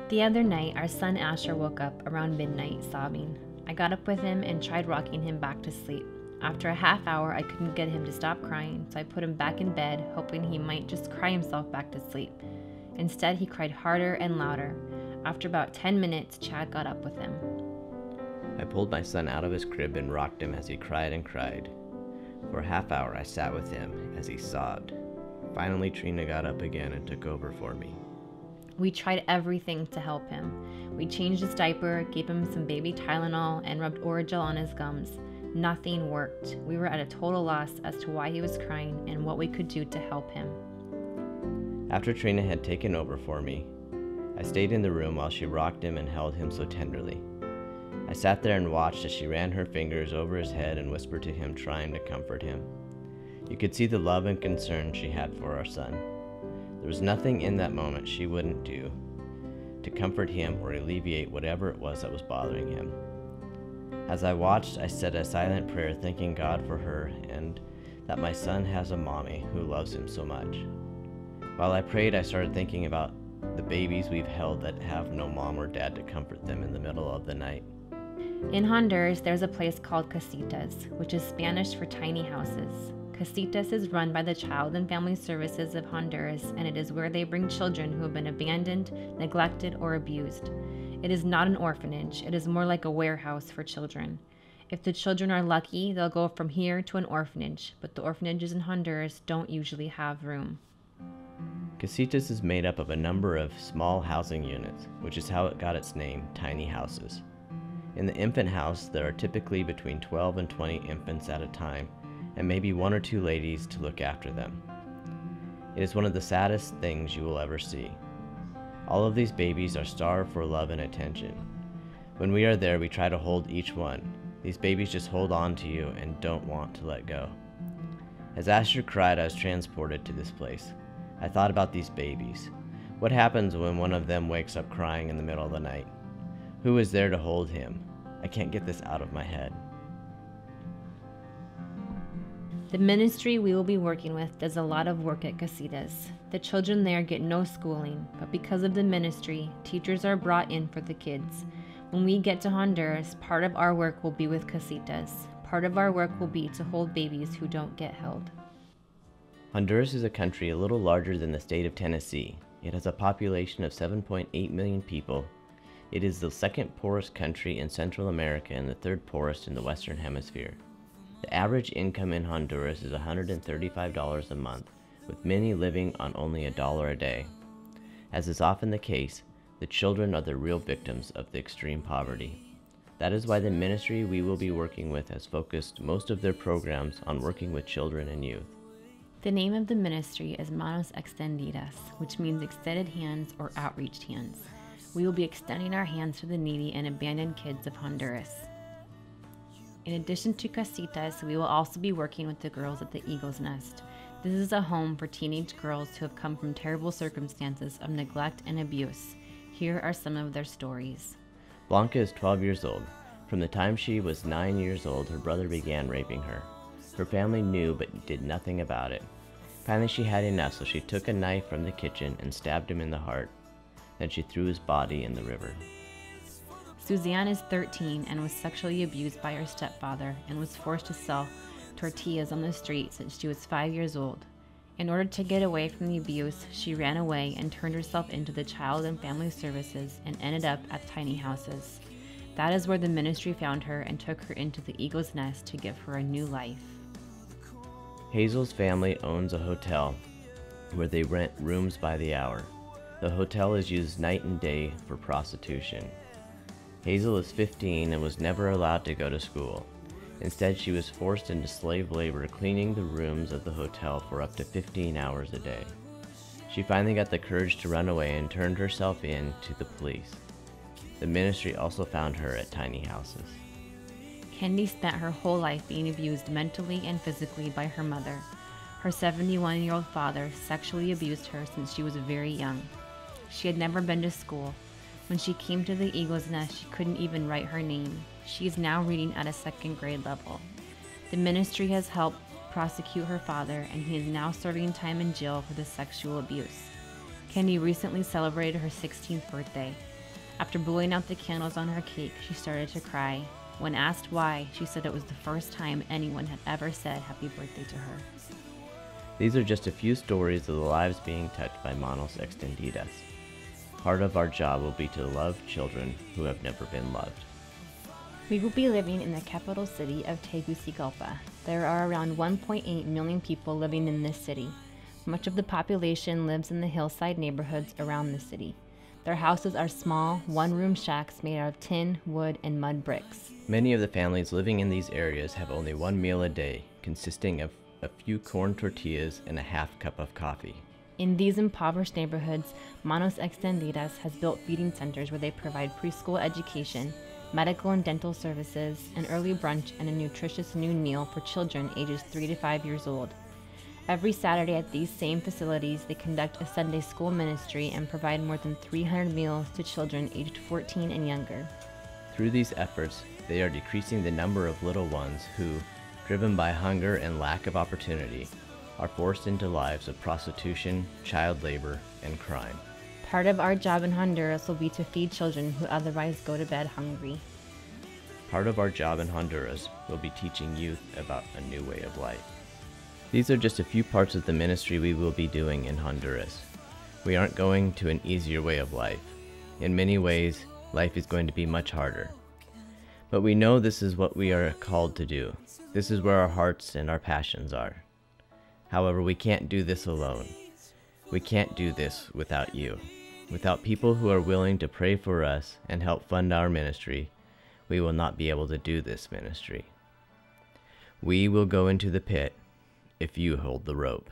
The other night, our son Asher woke up around midnight sobbing. I got up with him and tried rocking him back to sleep. After a half hour, I couldn't get him to stop crying, so I put him back in bed, hoping he might just cry himself back to sleep. Instead, he cried harder and louder. After about 10 minutes, Chad got up with him. I pulled my son out of his crib and rocked him as he cried and cried. For a half hour, I sat with him as he sobbed. Finally, Trina got up again and took over for me. We tried everything to help him. We changed his diaper, gave him some baby Tylenol, and rubbed Orajel on his gums. Nothing worked. We were at a total loss as to why he was crying and what we could do to help him. After Trina had taken over for me, I stayed in the room while she rocked him and held him so tenderly. I sat there and watched as she ran her fingers over his head and whispered to him, trying to comfort him. You could see the love and concern she had for our son. There was nothing in that moment she wouldn't do to comfort him or alleviate whatever it was that was bothering him. As I watched, I said a silent prayer thanking God for her and that my son has a mommy who loves him so much. While I prayed, I started thinking about the babies we've held that have no mom or dad to comfort them in the middle of the night. In Honduras, there's a place called casitas, which is Spanish for tiny houses. Casitas is run by the Child and Family Services of Honduras, and it is where they bring children who have been abandoned, neglected, or abused. It is not an orphanage. It is more like a warehouse for children. If the children are lucky, they'll go from here to an orphanage, but the orphanages in Honduras don't usually have room. Casitas is made up of a number of small housing units, which is how it got its name, tiny houses. In the infant house, there are typically between 12 and 20 infants at a time, and maybe 1 or 2 ladies to look after them. It is one of the saddest things you will ever see. All of these babies are starved for love and attention. When we are there, we try to hold each one. These babies just hold on to you and don't want to let go. As Asher cried, I was transported to this place. I thought about these babies. What happens when one of them wakes up crying in the middle of the night? Who is there to hold him? I can't get this out of my head. The ministry we will be working with does a lot of work at casitas. The children there get no schooling, but because of the ministry, teachers are brought in for the kids. When we get to Honduras, part of our work will be with casitas. Part of our work will be to hold babies who don't get held. Honduras is a country a little larger than the state of Tennessee. It has a population of 7.8 million people. It is the second poorest country in Central America and the third poorest in the Western Hemisphere. The average income in Honduras is $135 a month, with many living on only $1 a day. As is often the case, the children are the real victims of the extreme poverty. That is why the ministry we will be working with has focused most of their programs on working with children and youth. The name of the ministry is Manos Extendidas, which means extended hands or outreached hands. We will be extending our hands to the needy and abandoned kids of Honduras. In addition to casitas, we will also be working with the girls at the Eagle's Nest. This is a home for teenage girls who have come from terrible circumstances of neglect and abuse. Here are some of their stories. Blanca is 12 years old. From the time she was 9 years old, her brother began raping her. Her family knew but did nothing about it. Finally, she had enough, so she took a knife from the kitchen and stabbed him in the heart. Then she threw his body in the river. Suzanne is 13 and was sexually abused by her stepfather and was forced to sell tortillas on the street since she was 5 years old. In order to get away from the abuse, she ran away and turned herself into the Child and Family Services and ended up at tiny houses. That is where the ministry found her and took her into the Eagle's Nest to give her a new life. Hazel's family owns a hotel where they rent rooms by the hour. The hotel is used night and day for prostitution. Hazel is 15 and was never allowed to go to school. Instead, she was forced into slave labor cleaning the rooms of the hotel for up to 15 hours a day. She finally got the courage to run away and turned herself in to the police. The ministry also found her at tiny houses. Kendi spent her whole life being abused mentally and physically by her mother. Her 71-year-old father sexually abused her since she was very young. She had never been to school. When she came to the Eagle's Nest, she couldn't even write her name. She is now reading at a 2nd grade level. The ministry has helped prosecute her father, and he is now serving time in jail for the sexual abuse. Kendi recently celebrated her 16th birthday. After blowing out the candles on her cake, she started to cry. When asked why, she said it was the first time anyone had ever said happy birthday to her. These are just a few stories of the lives being touched by Manos Extendidas. Part of our job will be to love children who have never been loved. We will be living in the capital city of Tegucigalpa. There are around 1.8 million people living in this city. Much of the population lives in the hillside neighborhoods around the city. Their houses are small, one-room shacks made out of tin, wood, and mud bricks. Many of the families living in these areas have only one meal a day, consisting of a few corn tortillas and a half cup of coffee. In these impoverished neighborhoods, Manos Extendidas has built feeding centers where they provide preschool education, medical and dental services, an early brunch, and a nutritious noon meal for children ages 3 to 5 years old. Every Saturday at these same facilities, they conduct a Sunday school ministry and provide more than 300 meals to children aged 14 and younger. Through these efforts, they are decreasing the number of little ones who, driven by hunger and lack of opportunity, are forced into lives of prostitution, child labor, and crime. Part of our job in Honduras will be to feed children who otherwise go to bed hungry. Part of our job in Honduras will be teaching youth about a new way of life. These are just a few parts of the ministry we will be doing in Honduras. We aren't going to an easier way of life. In many ways, life is going to be much harder. But we know this is what we are called to do. This is where our hearts and our passions are. However, we can't do this alone. We can't do this without you. Without people who are willing to pray for us and help fund our ministry, we will not be able to do this ministry. We will go into the pit if you hold the rope.